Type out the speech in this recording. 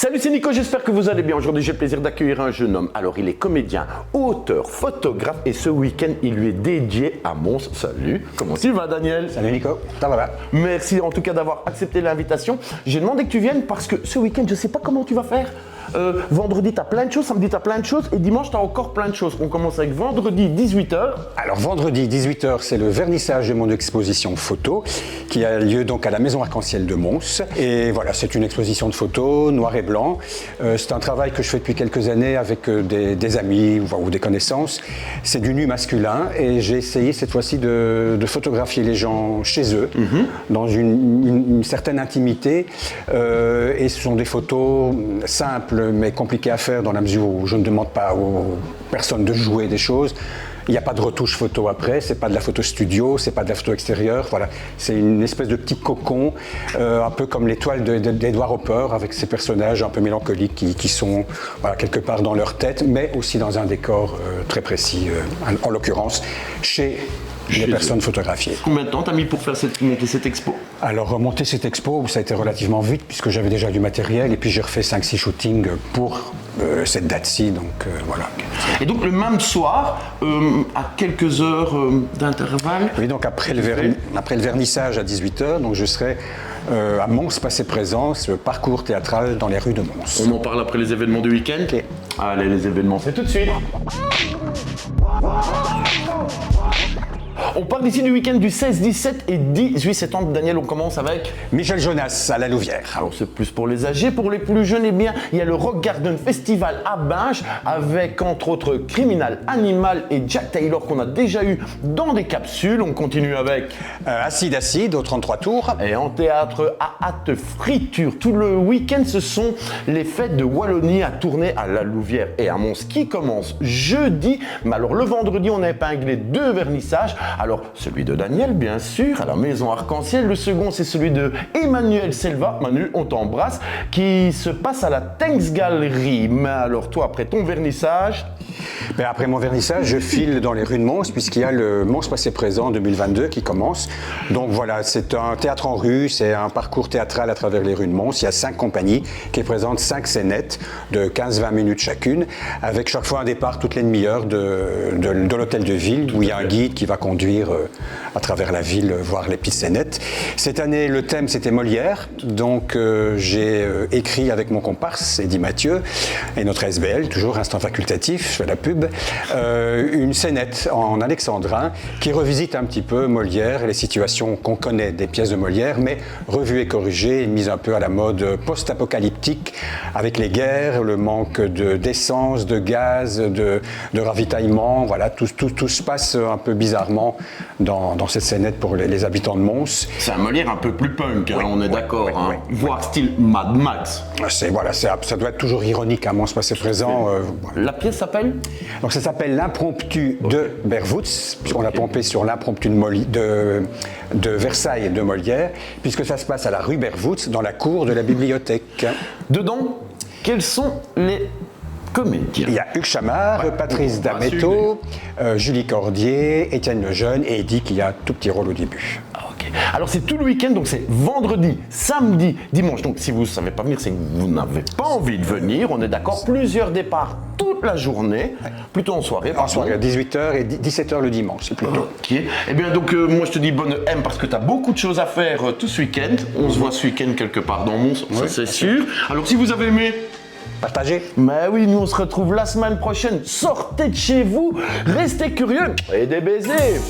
Salut, c'est Nico, j'espère que vous allez bien. Aujourd'hui, j'ai le plaisir d'accueillir un jeune homme. Alors, il est comédien, auteur, photographe et ce week-end, il lui est dédié à Mons. Salut, comment tu vas, Daniel? Salut Nico, ça va? Merci en tout cas d'avoir accepté l'invitation. J'ai demandé que tu viennes parce que ce week-end, je ne sais pas comment tu vas faire. Vendredi, tu as plein de choses, samedi, tu as plein de choses et dimanche, tu as encore plein de choses. On commence avec vendredi, 18h. Alors vendredi, 18h, c'est le vernissage de mon exposition photo qui a lieu donc à la Maison Arc-en-Ciel de Mons. Et voilà, c'est une exposition de photos, noir et blanc. C'est un travail que je fais depuis quelques années avec des amis ou des connaissances. C'est du nu masculin et j'ai essayé cette fois-ci de photographier les gens chez eux, dans une certaine intimité. Et ce sont des photos simples, mais compliqué à faire dans la mesure où je ne demande pas aux personnes de jouer des choses. Il n'y a pas de retouche photo après, c'est pas de la photo studio, c'est pas de la photo extérieure, voilà. C'est une espèce de petit cocon, un peu comme les toiles d'Edward Hopper, avec ces personnages un peu mélancoliques qui sont voilà, quelque part dans leur tête, mais aussi dans un décor très précis, en l'occurrence chez les personnes photographiées. Combien de temps t'as mis pour faire monter cette expo? Alors monter cette expo, ça a été relativement vite puisque j'avais déjà du matériel et puis j'ai refait 5-6 shootings pour cette date-ci, donc voilà. Et donc le même soir, à quelques heures d'intervalle? Oui, donc après le vernissage à 18h, donc je serai à Mons Passé Présent, ce parcours théâtral dans les rues de Mons. On en parle après les événements du week-end. Ok. Allez, les événements, c'est tout de suite. On parle ici du week-end du 16, 17 et 18 septembre. Daniel, on commence avec Michel Jonas à la Louvière. Alors c'est plus pour les âgés, pour les plus jeunes, eh bien, il y a le Rock Garden Festival à Binche avec entre autres Criminal Animal et Jack Taylor qu'on a déjà eu dans des capsules. On continue avec Acide au 33 tours. et en théâtre à hâte friture. Tout le week-end, ce sont les fêtes de Wallonie à tourner à la Louvière et à Mons qui commencent jeudi. Mais alors le vendredi, on a épinglé 2 vernissages. Alors, celui de Daniel, bien sûr, à la Maison Arc-en-Ciel. Le second, c'est celui de Emmanuel Selva. Manu, on t'embrasse, qui se passe à la Thanks Gallery. Mais alors, toi, après ton vernissage... Ben après mon vernissage, je file dans les rues de Mons puisqu'il y a le Mons Passé Présent 2022 qui commence. Donc voilà, c'est un théâtre en rue, c'est un parcours théâtral à travers les rues de Mons. Il y a 5 compagnies qui présentent 5 scénettes de 15-20 minutes chacune, avec chaque fois un départ toutes les demi-heures de l'hôtel de ville où il y a un guide qui va conduire à travers la ville voir les petites scénettes. Cette année, le thème c'était Molière, donc j'ai écrit avec mon comparse Eddy Mathieu et notre SBL, toujours instant facultatif, je fais la pub, une scénette en alexandrin qui revisite un petit peu Molière et les situations qu'on connaît des pièces de Molière, mais revue et corrigée, mise un peu à la mode post-apocalyptique avec les guerres, le manque d'essence, de gaz, de ravitaillement, voilà, tout se passe un peu bizarrement dans cette scénette pour les habitants de Mons. C'est un Molière un peu plus punk, hein, on est d'accord, oui. voire style Mad Max. Ça doit être toujours ironique, à Mons Passé Présent. La pièce s'appelle? Donc ça s'appelle l'impromptu de Berwoots, puisqu'on l'a pompé sur l'impromptu de Versailles de Molière, puisque ça se passe à la rue Berwoots, dans la cour de la bibliothèque. Dedans, quels sont les comédiens? Il y a Hugues Chamard, Patrice Dametto, Julie Cordier, Étienne Lejeune et Eddy qui a un tout petit rôle au début. Ok. Alors c'est tout le week-end, donc c'est vendredi, samedi, dimanche. Donc si vous ne savez pas venir, c'est que vous n'avez pas envie de venir. On est d'accord, plusieurs départs toute la journée, plutôt en soirée. En soirée, à 18h et 17h le dimanche, c'est plutôt. Ok. Eh bien donc moi je te dis bonne M parce que tu as beaucoup de choses à faire tout ce week-end. On se voit ce week-end quelque part dans Mons, ça c'est sûr. Alors si vous avez aimé... Partagez. Mais oui, nous on se retrouve la semaine prochaine. Sortez de chez vous, restez curieux et des baisers.